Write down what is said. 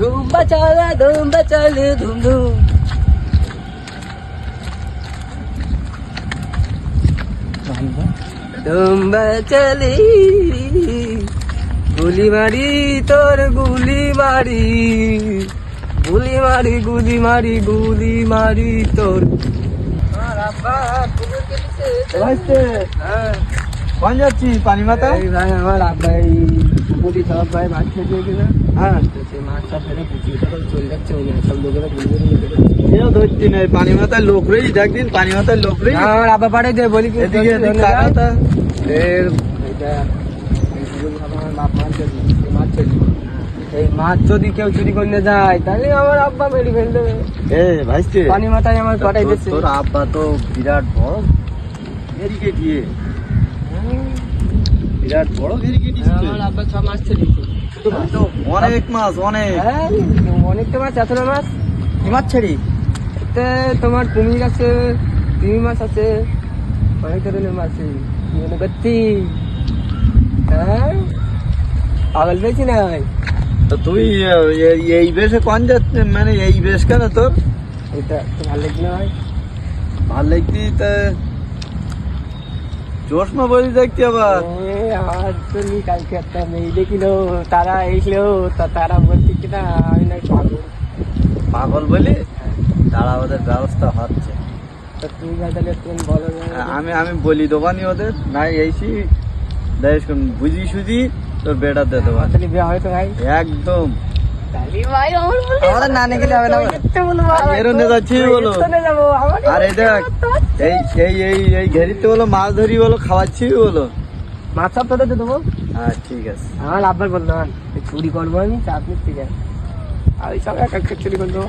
ধুম্বা চলে ধুম ধুম। ধুম্বা চলে গুলি মারি তোর গুলি মারি, গুলি মারি গুলি মারি গুলি মারি তোর। কোন যাচ্ছি পানি মাথা? ভাই আমার আব্বাই পুকুরি সব ভাই মাছ খেতে কিনা, হ্যাঁ তো সেই মাছটা ফেলে পুকুরিটা চলে যাচ্ছে, ওই সব লোকেরা কেউ ধরছি না পানি মাথায় লোক রই, দেখদিন পানি মাথায় লোক রই। আমার আব্বা পাড়ে যে বলি কি এদিকে এদিকে কারা তা? এই মাছ যদি কেউ চুরি করলে যায় তাহলে আমার আব্বা মেরে ফেলবে। এ ভাইস্তে পানি মাথায় আমার পাঠাই দিচ্ছে। তোর আব্বা তো বিরাট বড় এদিকে দিয়ে, বিরাট বড় ভেরিকেট আমার আব্বা 6 মাস ছেড়েছে। অনেক মাছ অনেক। হ্যাঁ অনেকটা মাছ, এত না মাছ। কি মাছ ছেড়ি? এতে তোমার কুমির আছে, তিমি মাছ আছে, অনেক ধরনের মাছ আছে। কি মনে করছি? হ্যাঁ পাগল পেয়েছি না ভাই। তো তুই এই বেশে কোন যাচ্ছে, মানে এই বেশ কেন তোর? এটা তো ভালো লাগছে না ভাই। ভাল লাগতি তা চশমা বলি দেখতি আবার। আমার তো কালকে একটা মেয়ে দেখিলো, তারা এসলো, তারা বলছে কিনা আমি না পাগল। পাগল বলি তারা ওদের ব্যবস্থা হচ্ছে। তা তুমি ভাই তাহলে তুমি বলো না। আমি বলি দোকানি ওদের নাই এইসি দেখ বুঝি সুঝি তোর বেটা দে দেবো তাহলে বিয়ে হবে তো ভাই? একদম। তাহলে ভাই আমার বলে আমাদের না নিয়ে গেলে হবে না। দেখতে বলবো ভাই। এরনে যাচ্ছি বলো। এরনে যাবো আমার। আর এই দেখ এই এই এই এই ঘেরিতে বলো মাছ ধরি বলো খাওয়াচ্ছি বলো। মাছ সব তোদের দেবো। হ্যাঁ ঠিক আছে। আমার আব্বার বললাম চুরি করবো আমি, চাপ নিচ্ছি কেন? আমি সব এক এক চুরি করবো।